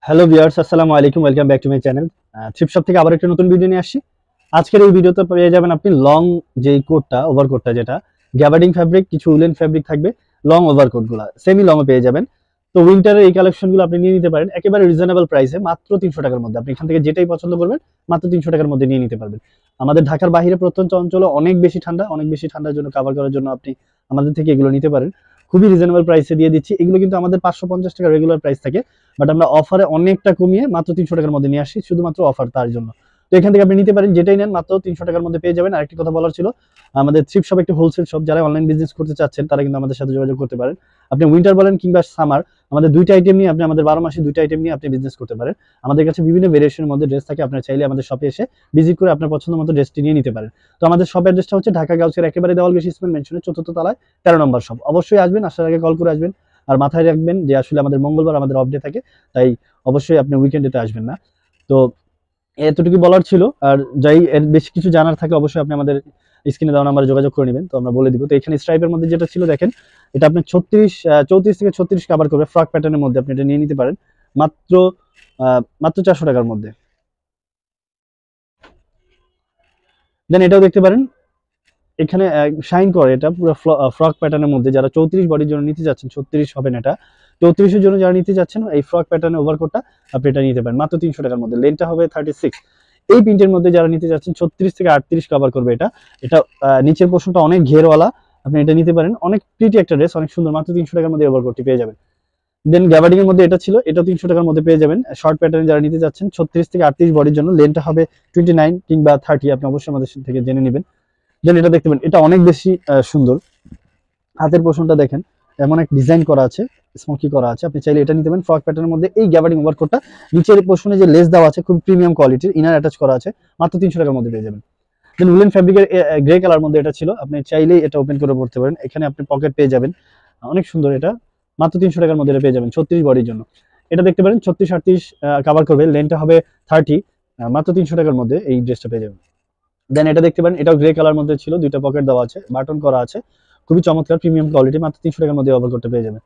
Hello viewers, আসসালামু আলাইকুম। Welcome back to my channel. Thrift shop থেকে আবার একটা নতুন ভিডিও নিয়ে আসছি। আজকের এই ভিডিওতে পেয়ে যাবেন আপনি লং যেই কোটটা, ওভারকোটটা যেটা গ্যাবার্ডিং ফ্যাব্রিক, কিছু উলেন ফ্যাব্রিক থাকবে, লং ওভারকোটগুলো সেমি লংও পেয়ে যাবেন। তো উইন্টারের এই কালেকশনগুলো আপনি নিয়ে নিতে পারেন একেবারে রিজনেবল প্রাইসে, মাত্র 300 টাকার মধ্যে। আপনি এখান থেকে যেটাই পছন্দ করবেন মাত্র 300 টাকার মধ্যে নিয়ে নিতে পারবেন। আমাদের ঢাকার বাইরে প্রত্যন্ত অঞ্চলে অনেক বেশি ঠান্ডা, অনেক বেশি ঠান্ডার জন্য কভার করার জন্য আপনি আমাদের থেকে এগুলো নিতে পারেন। খুবই রিজনেবল প্রাইসে দিয়ে দিচ্ছি। এগুলো কিন্তু আমাদের 550 টাকা রেগুলার প্রাইস থাকে, বাট আমরা অফারে অনেকটা কমিয়ে মাত্র 300 টাকার মধ্যে নিয়ে আসি, শুধুমাত্র অফার তার জন্য। তো এখান থেকে আপনি নিতে পারেন, যেটাই নেন মাত্র 300 টাকার মধ্যে পেয়ে যাবেন। আরেকটি কথা বলার ছিল, আমাদের থ্রিফট শপ একটি হোলসেল শপ। যারা অনলাইন বিজনেস করতে চাচ্ছেন তারা কিন্তু আমাদের সাথে যোগাযোগ করতে পারেন। আপনি উইন্টার বলেন কিংবা সামার, আমাদের দুইটা আইটেম নিয়ে আপনি, আমাদের 12 মাসে দুইটা আইটেম নিয়ে আপনি বিজনেস করতে পারেন। আমাদের কাছে বিভিন্ন ভেরিয়েশনের মধ্যে ড্রেস থাকে। আপনার চাইলে আমাদের শপে এসে ভিজিট করে আপনার পছন্দ মতো ড্রেসটি নিয়ে নিতে পারেন। তো আমাদের শপ অ্যাড্রেসটা হচ্ছে ঢাকা গাউসিয়ার একেবারে দেওয়াল বেশি ইসমাইল মেনশনের 4th তলায় 13 নম্বর শপ। অবশ্যই আসবেন, আসার আগে কল করে আসবেন। আর মাথায় রাখবেন যে আসলে আমাদের মঙ্গলবার আমাদের অফ ডে থাকে, তাই অবশ্যই আপনি উইকেন্ডেতে আসবেন না। তো এতটুকু বলার ছিল। আর যাই এর বেশি কিছু জানার থাকে অবশ্যই আপনি আমাদের স্ক্রিনে দেওয়া নাম্বারে যোগাযোগ করে নেবেন, তো আমরা বলে দিব। তো এখানে স্ট্রাইপের মধ্যে যেটা ছিল দেখেন, এটা আপনি 34 থেকে 36 কভার করবে, ফ্রক প্যাটার্নের মধ্যে আপনি এটা নিয়ে নিতে পারেন মাত্র মাত্র 400 টাকার মধ্যে। দেন এটাও দেখতে পারেন, এখানে শাইন করে, এটা পুরো ফ্রক প্যাটার্নের মধ্যে। যারা 34 বডির জন্য নিতে যাচ্ছেন, 36 হবে না এটা, 34-এর জন্য যারা নিতে যাচ্ছেন এই ফ্রক প্যাটার্নের ওভারকোটটা আপনি এটা নিতে পারেন মাত্র 300 টাকার মধ্যে। লেনটা হবে 36। এই প্রিন্টের মধ্যে যারা নিতে যাচ্ছেন 36 থেকে 38 কভার করবে এটা। এটা নিচের পোর্শনটা অনেক ঘেরওয়ালা, আপনি এটা নিতে পারেন। অনেক প্রিটি একটা ড্রেস, অনেক সুন্দর, মাত্র 300 টাকার মধ্যে ওভারকোটটি পেয়ে যাবেন। দেন গ্যাবার্ডিং এর মধ্যে এটা ছিল, এটা 300 টাকার মধ্যে পেয়ে যাবেন। শর্ট প্যাটার্নে যারা নিতে যাচ্ছেন 36 থেকে 38 বডির জন্য, লেনটা হবে 29 কিংবা 30, আপনি অবশ্যই আমাদের থেকে জেনে নেবেন। দেন এটা দেখতে পারেন, এটা অনেক বেশি সুন্দর। হাতের পোর্শনটা দেখেন, এমন এক ডিজাইন করা আছে, স্মোকি করা আছে। আপনি চাইলে এটা নিতে পারেন ফ্রক প্যাটার্নের মধ্যে। এই গ্যাবার্ডিং ওভারকোটটা নিচের পোর্শনে যে লেস দেওয়া আছে, খুব প্রিমিয়াম কোয়ালিটির, ইনার অ্যাটাচ করা আছে, মাত্র 300 টাকার মধ্যে পেয়ে যাবেন। দেন উলেন ফ্যাব্রিকের গ্রে কালার মধ্যে এটা ছিল, আপনি চাইলেই এটা ওপেন করে পড়তে পারেন। এখানে আপনি পকেট পেয়ে যাবেন, অনেক সুন্দর। এটা মাত্র 300 টাকার মধ্যে এটা পেয়ে যাবেন 36 বডির জন্য। এটা দেখতে পারেন 36-38 কাভার করবে, লেনটা হবে 30, মাত্র 300 টাকার মধ্যে এই ড্রেসটা পেয়ে যাবেন। দেন এটা দেখতে পারেন, এটাও গ্রে কালার মধ্যে ছিল, দুইটা পকেট দেওয়া আছে, বাটন করা আছে, খুবই চমৎকার প্রিমিয়াম কোয়ালিটি, মাত্র 300 টাকার মধ্যে ওভার করতে পেয়ে যাবেন।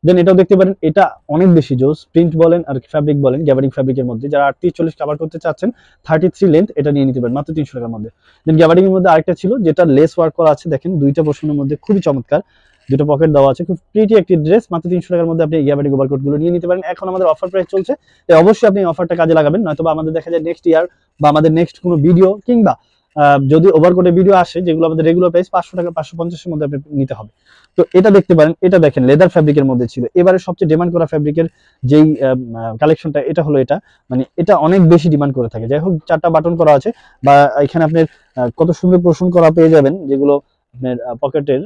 দেন এটাও দেখতে পারেন, এটা অনেক বেশি জোস, প্রিন্ট বলেন আর ফ্যাব্রিক বলেন, গ্যাবার্ডিং ফ্যাব্রিকের মধ্যে যারা 38-40 কাভার করতে চাচ্ছেন, 33 লেন্থ, এটা নিয়ে নিতে পারেন মাত্র 300 টাকার মধ্যে। দেন গ্যাবার্ডিং এর মধ্যে আরেকটা ছিল যেটা লেস ওয়ার্ক করা আছে, দেখেন দুইটা পোর্শনের মধ্যে খুবই চমৎকার, দুটো পকেট দেওয়া আছে, খুব প্রিটি একটি ড্রেস, মাত্র 300 টাকার মধ্যে আপনি গ্যাবার্ডিং ওভারকোট গুলো নিয়ে নিতে পারেন। এখন আমাদের অফার প্রাইস চলছে, তাই অবশ্যই আপনি অফারটা কাজে লাগাবেন, নয়তো আমাদের দেখা যায় নেক্সট ইয়ার বা আমাদের নেক্সট কোনো ভিডিও কিংবা যদি ওভারকোটে ভিডিও আসে যেগুলো আমাদের রেগুলার প্রাইস 500 টাকা, 550 এর মধ্যে আপনি নিতে হবে। তো এটা দেখতে পারেন, এটা দেখেন লেদার ফ্যাব্রিকের মধ্যে ছিল, এবারে সবচেয়ে ডিমান্ড করা ফ্যাব্রিকের যেই কালেকশনটা এটা হলো, এটা মানে এটা অনেক বেশি ডিমান্ড করে থাকে। যাই হোক, 4টা বাটন করা আছে, বা এখানে আপনার কত সুন্দর পোর্শন করা পেয়ে যাবেন, যেগুলো আপনার পকেটের,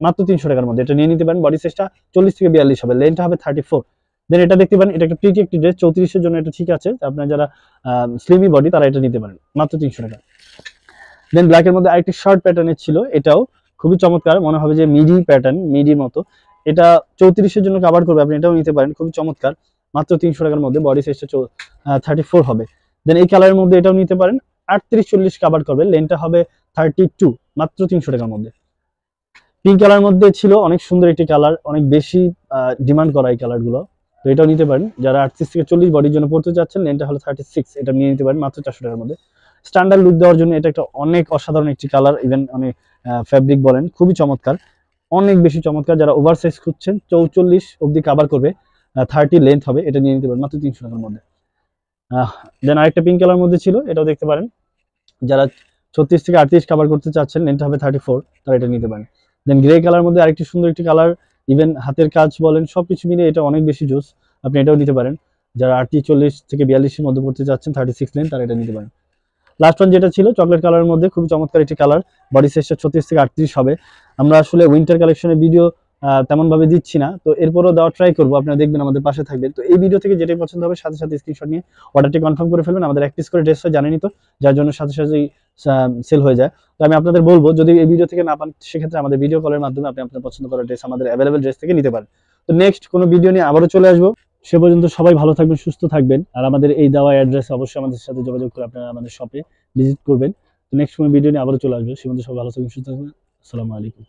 মাত্র 300 টাকার মধ্যে এটা নিয়ে নিতে পারেন। বডি সাইজটা 40 থেকে 42 হবে, লেনটা হবে 34। দেন এটা দেখতে পারেন, এটা একটা প্রিটি একটি ড্রেস, 34-এর জন্য এটা ঠিক আছে। আপনার যারা স্লিমি বডি তারা এটা নিতে পারেন মাত্র 300 টাকা। দেন ব্ল্যাকের মধ্যে আরেকটি শর্ট প্যাটার্নের ছিল, এটাও খুবই চমৎকার, মনে হবে যে মিডি প্যাটার্ন, মিডি মতো। এটা 34-এর জন্য কভার করবে, আপনি এটাও নিতে পারেন, খুবই চমৎকার, মাত্র 300 টাকার মধ্যে। বডি সাইজটা 34 হবে। দেন এই কালারের মধ্যে এটাও নিতে পারেন, 38-40 কভার করবে, লেনটা হবে 32, মাত্র 300 টাকার মধ্যে। পিঙ্ক কালার মধ্যে ছিল, অনেক সুন্দর একটি কালার, অনেক বেশি ডিমান্ড করা এই কালারগুলো, তো এটাও নিতে পারেন। যারা 38 থেকে 40 বডির জন্য পড়তে চাচ্ছেন, লেনটা হলো 36, এটা নিয়ে নিতে পারেন মাত্র 400 টাকার মধ্যে। স্ট্যান্ডার্ড লুক দেওয়ার জন্য এটা একটা অনেক অসাধারণ একটি কালার, ইভেন অনেক ফ্যাব্রিক বলেন খুবই চমৎকার, অনেক বেশি চমৎকার। যারা ওভার সাইজ খুঁজছেন, 44 অবধি কাভার করবে, 30 লেন্থ হবে, এটা নিয়ে নিতে পারেন মাত্র 300 টাকার মধ্যে। দেন আরেকটা পিঙ্ক কালার মধ্যে ছিল, এটাও দেখতে পারেন। যারা 36 থেকে 38 কাভার করতে চাচ্ছেন, লেন্থ হবে 34, তারা এটা নিতে পারেন। দেন গ্রে কালার মধ্যে আরেকটি সুন্দর একটি কালার, ইভেন হাতের কাজ বলেন সবকিছু মিলে এটা অনেক বেশি জোস, আপনি এটাও নিতে পারেন। যারা 38 থেকে 42-এর মধ্যে পড়তে চাচ্ছেন, 36 লেন্থ, তারা এটা নিতে পারেন। লাস্ট ওয়ান যেটা ছিল চকলেট কালারের মধ্যে, খুবই চমৎকার একটি কালার, বডি সাইজটা 36 থেকে 38 হবে। আমরা আসলে উইন্টার কালেকশনের ভিডিও তেমন ভাবে দিচ্ছি না, তো এরপরও দেওয়ার ট্রাই করবো, আপনারা দেখবেন, আমাদের পাশে থাকবেন। তো এই ভিডিও থেকে যেটাই পছন্দ হবে সাথে সাথে স্ক্রিনশট নিয়ে অর্ডারটি কনফার্ম করে ফেলবেন। আমাদের এক পিস করে ড্রেস হয় জানেনই তো, যার জন্য সাথে সাথেই সেল হয়ে যায়। তো আমি আপনাদের বলবো, যদি এই ভিডিও থেকে না পান, সেক্ষেত্রে আমাদের ভিডিও কলের মাধ্যমে আপনি আপনার পছন্দ করা ড্রেস আমাদের অ্যাভেলেবল ড্রেস থেকে নিতে পারেন। তো নেক্সট কোনো ভিডিও নিয়ে আবারও চলে আসবো। সে পর্যন্ত সবাই ভালো থাকবেন, সুস্থ থাকবেন, আর আমাদের এই দেওয়া অ্যাড্রেস অবশ্যই আমাদের সাথে যোগাযোগ করে আপনারা আমাদের শপে ভিজিট করবেন। তো নেক্সট কোনো ভিডিও নিয়ে আবারও চলে আসবে। সে পর্যন্ত সবাই ভালো থাকবেন, সুস্থ থাকবেন। আসসালামু আলাইকুম।